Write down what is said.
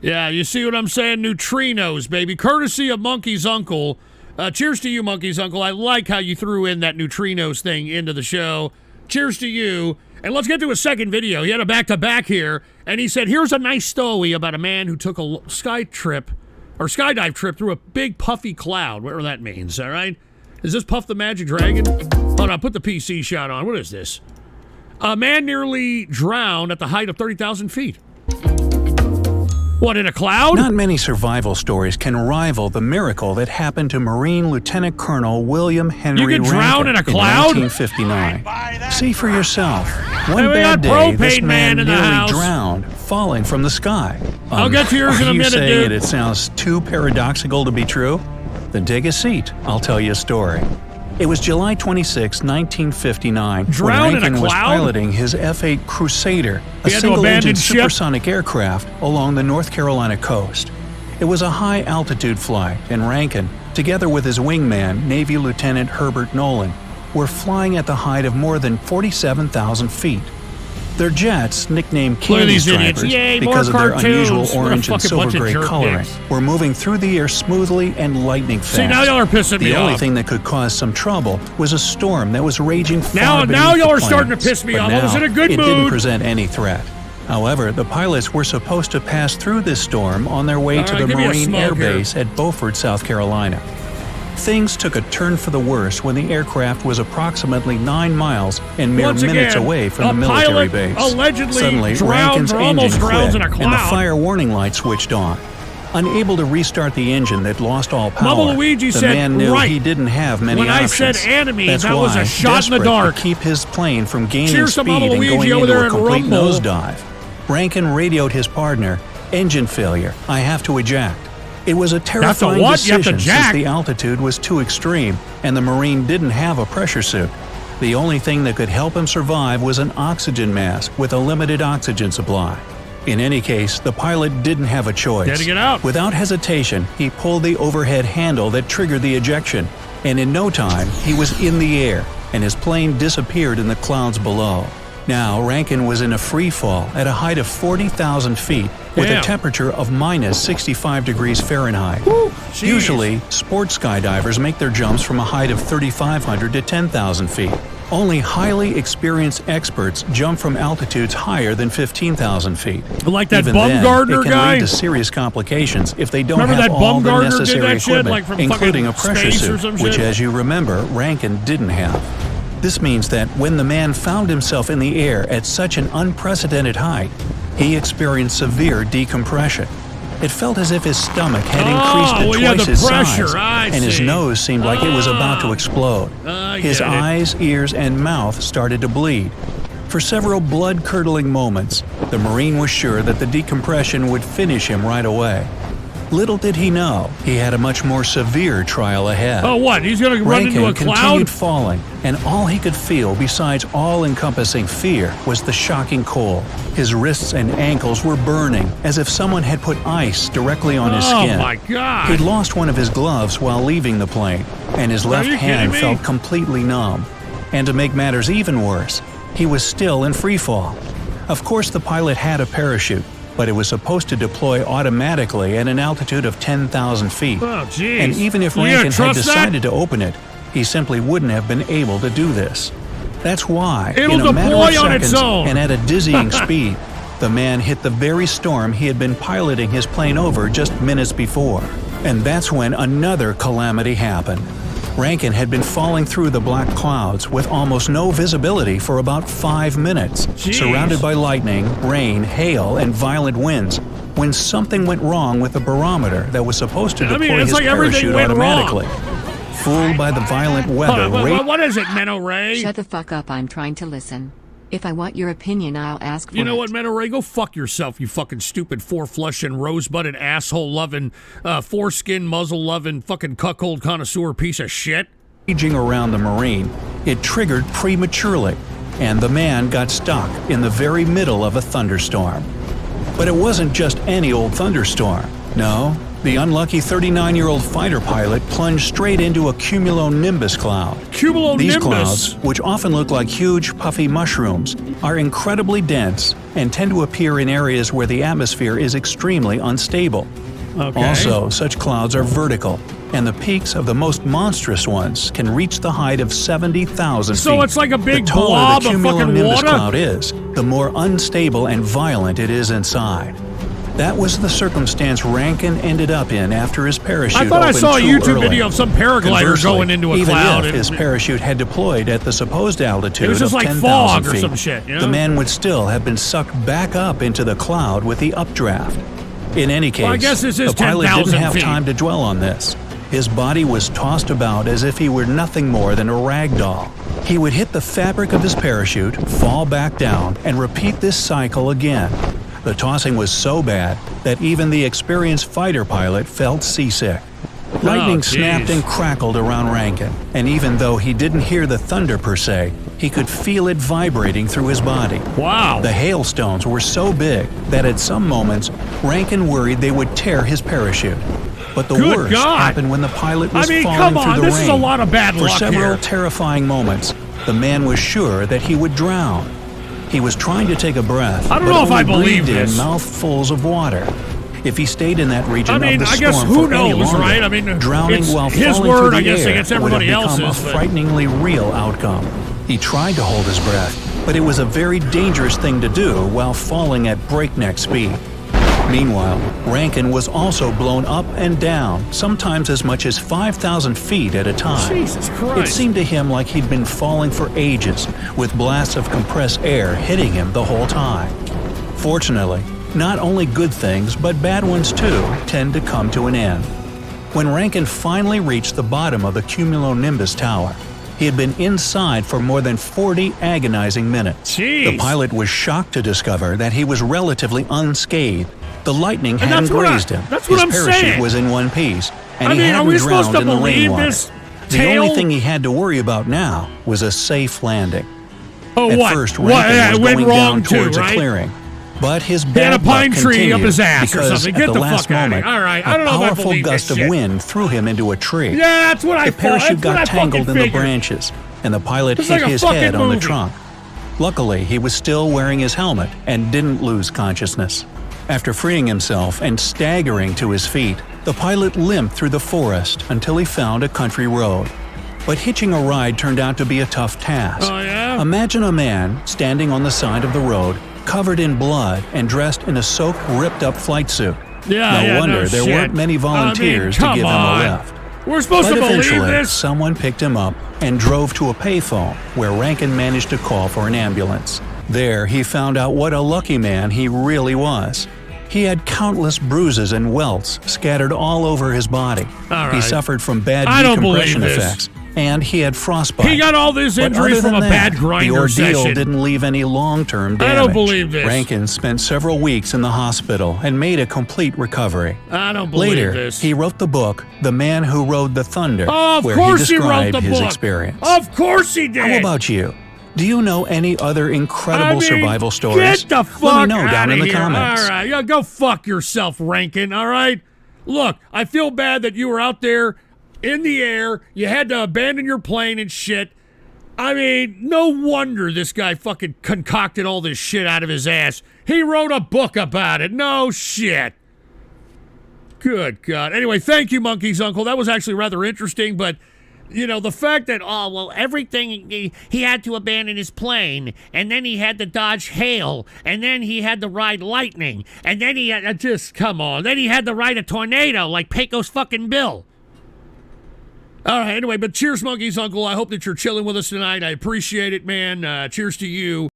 Yeah, you see what I'm saying? Neutrinos, baby. Courtesy of Monkey's uncle. Cheers to you, Monkey's uncle. I like how you threw in that neutrinos thing into the show. Cheers to you. And let's get to a second video. He had a back-to-back here, and he said, here's a nice story about a man who took a skydive trip through a big puffy cloud, whatever that means, all right? Is this Puff the Magic Dragon? Hold on, put the PC shot on. What is this? A man nearly drowned at the height of 30,000 feet. What, in a cloud? Not many survival stories can rival the miracle that happened to Marine Lieutenant Colonel William Henry You could drown Rankin in a cloud? 1959. See for yourself. One Hey, we bad got day, this Propane man Man in the nearly house. drowned, falling from the sky. I'll get to yours in a are you minute, saying dude. it sounds too paradoxical to be true? Then take a seat. I'll tell you a story. It was July 26, 1959, Drowned in when a Rankin was cloud? piloting his F-8 Crusader, a He had to single-engine abandon ship? supersonic aircraft along the North Carolina coast. It was a high-altitude flight, and Rankin, together with his wingman, Navy Lieutenant Herbert Nolan, were flying at the height of more than 47,000 feet. Their jets, nicknamed Look at Candy these idiots. Stripers Yay, more because of their cartoons. unusual What a orange and fucking bunch of silver-gray jerk coloring, dicks. were moving through the air smoothly and lightning fast. See, now y'all are pissing me The only off. thing that could cause some trouble was a storm that was raging far Now beneath y'all the are starting to planes. piss me But off. I was now, in a good it didn't mood. present any threat. However, the pilots were supposed to pass through this storm on their way All to right, the give me a Marine smoke Air here. Base at Beaufort, South Carolina. Things took a turn for the worse when the aircraft was approximately 9 miles and mere Once minutes again, away from a the military pilot base. allegedly Suddenly, drowns Rankin's or almost engine drowns quit, in a and the cloud. fire warning light switched on. Unable to restart the engine that lost all power, Mama Luigi the said, man knew right. he didn't have many When I options. said enemy, That's that was a why, shot in the desperate dark. to keep his plane from gaining Cheers to speed Mama and Luigi going over into there a in complete Rumble. nosedive, Rankin radioed his partner, "Engine failure. I have to eject." It was a terrifying what? You have to decision since jack. the altitude was too extreme and the Marine didn't have a pressure suit. The only thing that could help him survive was an oxygen mask with a limited oxygen supply. In any case, the pilot didn't have a choice. Had to get out. Without hesitation, he pulled the overhead handle that triggered the ejection, and in no time, he was in the air, and his plane disappeared in the clouds below. Now, Rankin was in a free fall at a height of 40,000 feet with Damn. a temperature of minus 65 degrees Fahrenheit. Jeez. Usually, sports skydivers make their jumps from a height of 3,500 to 10,000 feet. Only highly experienced experts jump from altitudes higher than 15,000 feet. Like that Even then, Bumgardner it can guy? lead to serious complications if they don't Remember have that all the Bumgardner did necessary that shit, equipment, like from including a fucking pressure space or suit, some which, shit? as you remember, Rankin didn't have. This means that when the man found himself in the air at such an unprecedented height, he experienced severe decompression. It felt as if his stomach had increased to well, yeah, twice the his pressure, size, I and his see. nose seemed like it was about to explode. I His get it. eyes, ears, and mouth started to bleed. For several blood-curdling moments, the Marine was sure that the decompression would finish him right away. Little did he know, he had a much more severe trial ahead. Oh, what? He's going to run Rankin into a continued cloud? falling, and all he could feel besides all-encompassing fear was the shocking cold. His wrists and ankles were burning, as if someone had put ice directly on his skin. Oh, my God. He'd lost one of his gloves while leaving the plane, and his left you hand kidding me? felt completely numb. And to make matters even worse, he was still in freefall. Of course, the pilot had a parachute, but it was supposed to deploy automatically at an altitude of 10,000 feet. Oh, jeez. And even if You gonna Rankin had trust that? decided to open it, he simply wouldn't have been able to do this. That's why, It'll in a matter deploy of on its seconds own. and at a dizzying speed, the man hit the very storm he had been piloting his plane over just minutes before. And that's when another calamity happened. Rankin had been falling through the black clouds with almost no visibility for about 5 minutes, Jeez. surrounded by lightning, rain, hail, and violent winds, when something went wrong with the barometer that was supposed to I mean, deploy it's his like everything parachute went wrong. automatically. Fooled by the violent weather, What is it, Menno Ray? Shut the fuck up, I'm trying to listen. If I want your opinion, I'll ask for You know it. what, Menno Ray? Go fuck yourself, you fucking stupid four-flushing, rose-butted, asshole-loving, foreskin, muzzle-loving, fucking cuckold connoisseur piece of shit. raging around the Marine, it triggered prematurely, and the man got stuck in the very middle of a thunderstorm. But it wasn't just any old thunderstorm. No, the unlucky 39-year-old fighter pilot plunged straight into a cumulonimbus cloud. Cumulonimbus? These clouds, which often look like huge puffy mushrooms, are incredibly dense and tend to appear in areas where the atmosphere is extremely unstable. Okay. Also, such clouds are vertical, and the peaks of the most monstrous ones can reach the height of 70,000 feet. So it's like a big the taller blob the of fucking cumulonimbus water? cloud is, the more unstable and violent it is inside. That was the circumstance Rankin ended up in after his parachute I thought I opened saw a too YouTube early. video of some paraglider Conversely, going into a even cloud. if and his parachute had deployed at the supposed altitude It was just of like 10,000 fog or feet, some shit, you know? the man would still have been sucked back up into the cloud with the updraft. In any case, Well, I guess this is the pilot 10,000 didn't have feet. time to dwell on this. His body was tossed about as if he were nothing more than a rag doll. He would hit the fabric of his parachute, fall back down, and repeat this cycle again. The tossing was so bad that even the experienced fighter pilot felt seasick. Lightning snapped jeez. and crackled around Rankin, and even though he didn't hear the thunder per se, he could feel it vibrating through his body. Wow. The hailstones were so big that at some moments, Rankin worried they would tear his parachute. But the Good worst God. happened when the pilot was I mean, falling come on, through the this rain. is a lot of bad For luck several here. terrifying moments, the man was sure that he would drown. He was trying to take a breath, I don't but know if I only believe breathed in this. mouthfuls of water. If he stayed in that region I mean, of the I guess storm who for any knows, longer, right? I mean, drowning it's while his falling word, through the I guess, air against would everybody have become else's, a but- frighteningly real outcome. He tried to hold his breath, but it was a very dangerous thing to do while falling at breakneck speed. Meanwhile, Rankin was also blown up and down, sometimes as much as 5,000 feet at a time. Jesus It Christ. seemed to him like he'd been falling for ages, with blasts of compressed air hitting him the whole time. Fortunately, not only good things, but bad ones too, tend to come to an end. When Rankin finally reached the bottom of the cumulonimbus tower, he had been inside for more than 40 agonizing minutes. Jeez. The pilot was shocked to discover that he was relatively unscathed. The lightning And hadn't that's what grazed him. that's what His I'm parachute saying. was in one piece, and I he mean, are hadn't we supposed drowned to in the believe rainwater. this The tale? only thing he had to worry about now was a safe landing. Oh, At what? first, What? Rankin Yeah, was it went going wrong down towards too, a right? clearing. But his He had bad a pine luck tree up continued his ass or because something. at Get the the last fuck outta moment, here. All right, I a don't know if I powerful believe this gust of shit. wind threw him into a tree. Yeah, that's what I The thought. parachute That's what I got tangled fucking in the figured. branches, and the pilot It's hit like a his fucking head on the movie. trunk. Luckily, he was still wearing his helmet and didn't lose consciousness. After freeing himself and staggering to his feet, the pilot limped through the forest until he found a country road. But hitching a ride turned out to be a tough task. Oh, yeah? Imagine a man standing on the side of the road, covered in blood and dressed in a soaked, ripped-up flight suit. Yeah, No yeah, wonder no there shit. weren't many volunteers I mean, to give him come a on. lift. We're supposed But to believe eventually, this? someone picked him up and drove to a payphone where Rankin managed to call for an ambulance. There, he found out what a lucky man he really was. He had countless bruises and welts scattered all over his body. All He right. suffered from bad I don't believe decompression this. effects, and he had frostbite. He got all these But injuries other from a than bad that, grinder the ordeal session. didn't leave any long-term I damage. don't believe this. Rankin spent several weeks in the hospital and made a complete recovery. I don't believe Later, this. he wrote the book "The Man Who Rode the Thunder," Oh, of where course he he wrote described the his book. experience. Of course he did. How about you? Do you know any other incredible I mean, survival stories? Get the fuck Let me know down outta in the here. comments. All right, yeah, go fuck yourself, Rankin. All right. Look, I feel bad that you were out there in the air. You had to abandon your plane and shit. I mean, no wonder this guy fucking concocted all this shit out of his ass. He wrote a book about it. No shit. Good God. Anyway, thank you, Monkey's Uncle. That was actually rather interesting, but you know, the fact that, oh, well, everything, he had to abandon his plane, and then he had to dodge hail, and then he had to ride lightning, and then he had, just, come on, then he had to ride a tornado like Pecos fucking Bill. All right, anyway, but cheers, Monkey's Uncle. I hope that you're chilling with us tonight. I appreciate it, man. Cheers to you.